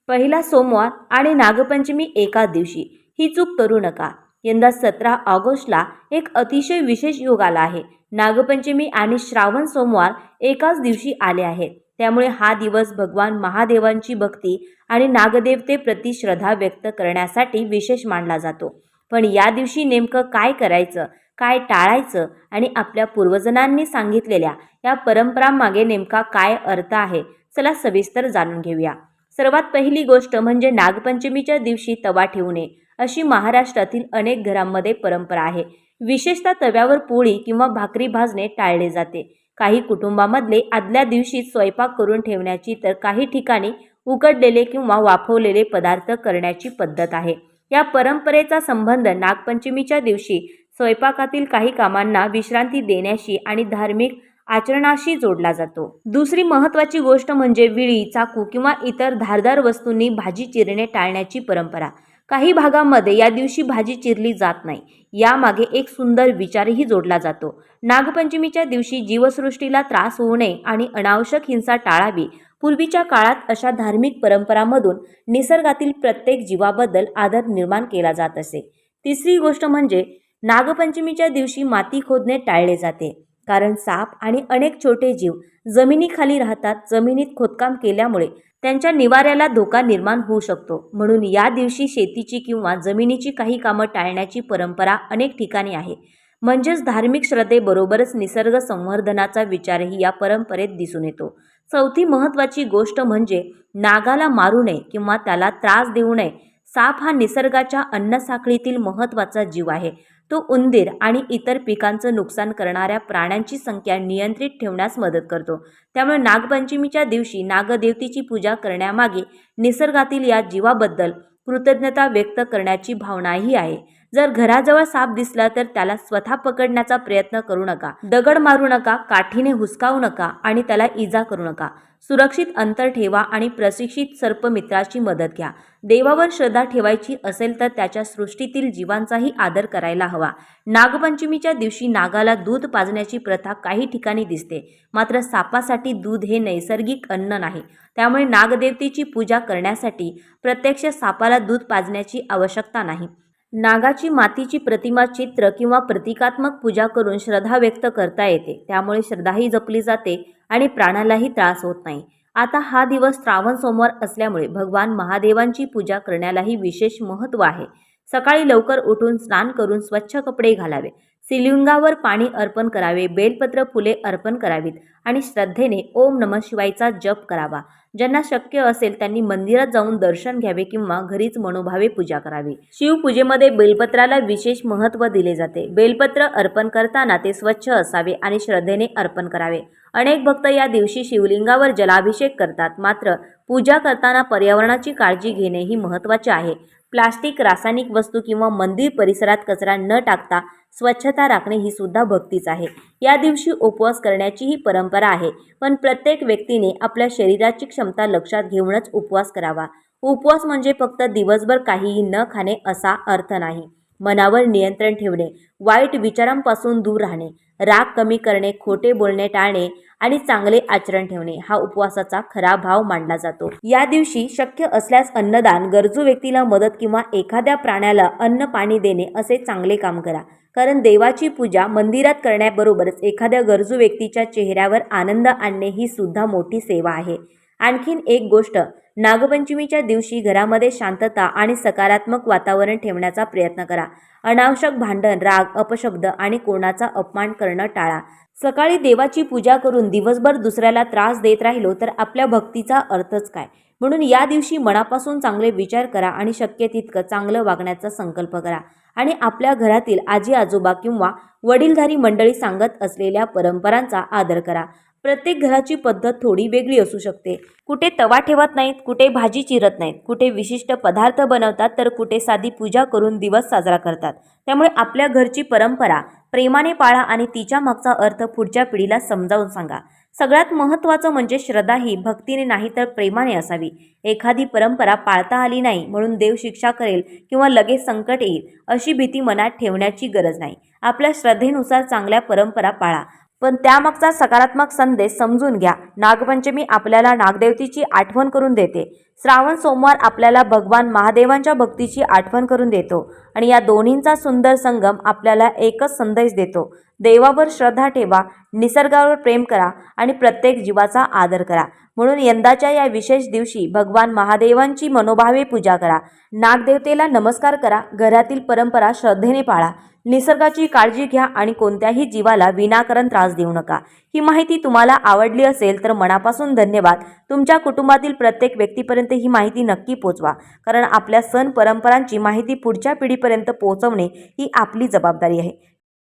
पहिला सोमवार आणि नागपंचमी एकाच दिवशी ही चूक करू नका. यंदा 17 ऑगस्टला एक अतिशय विशेष योग आला आहे. नागपंचमी आणि श्रावण सोमवार एकाच दिवशी आले आहेत. त्यामुळे हा दिवस भगवान महादेवांची भक्ती आणि नागदेवतेप्रती श्रद्धा व्यक्त करण्यासाठी विशेष मानला जातो. पण या दिवशी नेमकं काय करायचं, काय टाळायचं आणि आपल्या पूर्वजांनी सांगितलेल्या या परंपरांमागे नेमका काय अर्थ आहे, चला सविस्तर जाणून घेऊया. सर्वात पहिली गोष्ट म्हणजे नागपंचमीच्या दिवशी तवा ठेवू नये, अशी महाराष्ट्रातील अनेक घरांमध्ये परंपरा आहे. विशेषतः तव्यावर पोळी किंवा भाकरी भाजणे टाळले जाते. काही कुटुंबांमधले आदल्या दिवशीच स्वयंपाक करून ठेवण्याची, तर काही ठिकाणी उकडलेले किंवा वाफवलेले पदार्थ करण्याची पद्धत आहे. या परंपरेचा संबंध नागपंचमीच्या दिवशी स्वयंपाकातील काही कामांना विश्रांती देण्याशी आणि धार्मिक आचरणाशी जोडला जातो. दुसरी महत्त्वाची गोष्ट म्हणजे विळी, चाकू किंवा इतर धारदार वस्तूंनी भाजी चिरणे टाळण्याची परंपरा. काही भागांमध्ये या दिवशी भाजी चिरली जात नाही. यामागे एक सुंदर विचारही जोडला जातो. नागपंचमीच्या दिवशी जीवसृष्टीला त्रास होऊ नये आणि अनावश्यक हिंसा टाळावी. पूर्वीच्या काळात अशा धार्मिक परंपरांमधून निसर्गातील प्रत्येक जीवाबद्दल आदर निर्माण केला जात असे. तिसरी गोष्ट म्हणजे नागपंचमीच्या दिवशी माती खोदणे टाळले जाते. कारण साप आणि अनेक छोटे जीव जमिनीखाली राहतात. जमिनीत खोदकाम केल्यामुळे त्यांच्या निवाऱ्याला धोका निर्माण होऊ शकतो. म्हणून या दिवशी शेतीची किंवा जमिनीची काही कामं टाळण्याची परंपरा अनेक ठिकाणी आहे. म्हणजेच धार्मिक श्रद्धेबरोबरच निसर्ग संवर्धनाचा विचारही या परंपरेत दिसून येतो. चौथी महत्त्वाची गोष्ट म्हणजे नागाला मारू नये किंवा त्याला त्रास देऊ नये. साप हा निसर्गाच्या अन्नसाखळीतील महत्त्वाचा जीव आहे. तो उंदीर आणि इतर पिकांचं नुकसान करणाऱ्या प्राण्यांची संख्या नियंत्रित ठेवण्यास मदत करतो. त्यामुळे नागपंचमीच्या दिवशी नागदेवतेची पूजा करण्यामागे निसर्गातील या जीवाबद्दल कृतज्ञता व्यक्त करण्याची भावनाही आहे. जर घराजवळ साप दिसला तर त्याला स्वतः पकडण्याचा प्रयत्न करू नका. दगड मारू नका, काठीने हुसकावू नका आणि त्याला इजा करू नका. सुरक्षित अंतर ठेवा आणि प्रशिक्षित सर्पमित्राची मदत घ्या. देवावर श्रद्धा ठेवायची असेल तर त्याच्या सृष्टीतील जीवांचाही आदर करायला हवा. नागपंचमीच्या दिवशी नागाला दूध पाजण्याची प्रथा काही ठिकाणी दिसते. मात्र सापासाठी दूध हे नैसर्गिक अन्न नाही. त्यामुळे नागदेवतेची पूजा करण्यासाठी प्रत्यक्ष सापाला दूध पाजण्याची आवश्यकता नाही. नागाची मातीची प्रतिमा, चित्र किंवा प्रतिकात्मक पूजा करून श्रद्धा व्यक्त करता येते. त्यामुळे श्रद्धाही जपली जाते आणि प्राणालाही त्रास होत नाही. आता हा दिवस श्रावण सोमवार असल्यामुळे भगवान महादेवांची पूजा करण्यालाही विशेष महत्त्व आहे. सकाळी लवकर उठून स्नान करून स्वच्छ कपडे घालावे. शिवलिंगावर पाणी अर्पण करावे. बेलपत्र, फुले अर्पण करावीत आणि श्रद्धेने ओम नमः शिवायचा जप करावा. ज्यांना शक्य असेल त्यांनी मंदिरात जाऊन दर्शन घ्यावे किंवा घरीच मनोभावे पूजा करावी. शिवपूजेमध्ये बेलपत्राला विशेष महत्त्व दिले जाते. बेलपत्र अर्पण करताना ते स्वच्छ असावे आणि श्रद्धेने अर्पण करावे. अनेक भक्त या दिवशी शिवलिंगावर जलाभिषेक करतात. मात्र पूजा करताना पर्यावरणाची काळजी घेणेही महत्त्वाचे आहे. प्लास्टिक, रासायनिक वस्तू किंवा मंदिर परिसरात कचरा न टाकता स्वच्छता राखणे ही सुद्धा भक्तीच आहे. या दिवशी उपवास करण्याची ही परंपरा आहे. पण प्रत्येक व्यक्तीने आपल्या शरीराची क्षमता लक्षात घेऊनच उपवास करावा. उपवास म्हणजे फक्त दिवसभर काहीही न खाणे असा अर्थ नाही. मनावर नियंत्रण ठेवणे, वाईट विचारांपासून दूर राहणे, राग कमी करणे, खोटे बोलणे टाळणे आणि चांगले आचरण ठेवणे हा उपवासाचा खरा भाव मानला जातो. या दिवशी शक्य असल्यास अन्नदान, गरजू व्यक्तीला मदत किंवा एखाद्या प्राण्याला अन्न पाणी देणे असे चांगले काम करा. कारण देवाची पूजा मंदिरात करण्याबरोबरच एखाद्या गरजू व्यक्तीच्या चेहऱ्यावर आनंद आणणे ही सुद्धा मोठी सेवा आहे. आणखीन एक गोष्ट, नागपंचमीच्या दिवशी घरामध्ये शांतता आणि सकारात्मक वातावरण ठेवण्याचा प्रयत्न करा. अनावश्यक भांडण, राग, अपशब्द आणि कोणाचा अपमान करणं टाळा. सकाळी देवाची पूजा करून दिवसभर दुसऱ्याला त्रास देत राहिलो तर आपल्या भक्तीचा अर्थच काय. म्हणून या दिवशी मनापासून चांगले विचार करा आणि शक्य तितकं चांगलं वागण्याचा संकल्प करा. आणि आपल्या घरातील आजी आजोबा किंवा वडीलधारी मंडळी सांगत असलेल्या परंपरांचा आदर करा. प्रत्येक घराची पद्धत थोडी वेगळी असू शकते. कुठे तवा ठेवत नाहीत, कुठे भाजी चिरत नाहीत, कुठे विशिष्ट पदार्थ बनवतात, तर कुठे साधी पूजा करून दिवस साजरा करतात. त्यामुळे आपल्या घरची परंपरा प्रेमाने पाळा आणि तिच्या मागचा अर्थ पुढच्या पिढीला समजावून सांगा. सगळ्यात महत्त्वाचं म्हणजे श्रद्धा ही भक्तीने नाही तर प्रेमाने असावी. एखादी परंपरा पाळता आली नाही म्हणून देव शिक्षा करेल किंवा लगेच संकट येईल अशी भीती मनात ठेवण्याची गरज नाही. आपल्या श्रद्धेनुसार चांगल्या परंपरा पाळा. पण त्यामागचा सकारात्मक संदेश समजून घ्या. नागपंचमी आपल्याला नागदेवतेची आठवण करून देते. श्रावण सोमवार आपल्याला भगवान महादेवांच्या भक्तीची आठवण करून देतो आणि या दोन्हींचा सुंदर संगम आपल्याला एकच संदेश देतो. देवावर श्रद्धा ठेवा, निसर्गावर प्रेम करा आणि प्रत्येक जीवाचा आदर करा. म्हणून यंदाच्या या विशेष दिवशी भगवान महादेवांची मनोभावे पूजा करा. नागदेवतेला नमस्कार करा. घरातील परंपरा श्रद्धेने पाळा. निसर्गाची काळजी घ्या आणि कोणत्याही जीवाला विनाकारण त्रास देऊ नका. ही माहिती तुम्हाला आवडली असेल तर मनापासून धन्यवाद. तुमच्या कुटुंबातील प्रत्येक व्यक्तीपर्यंत ही माहिती नक्की पोहोचवा, कारण आपल्या सण परंपरांची माहिती पुढच्या पिढीपर्यंत पोहोचवणे ही आपली जबाबदारी आहे.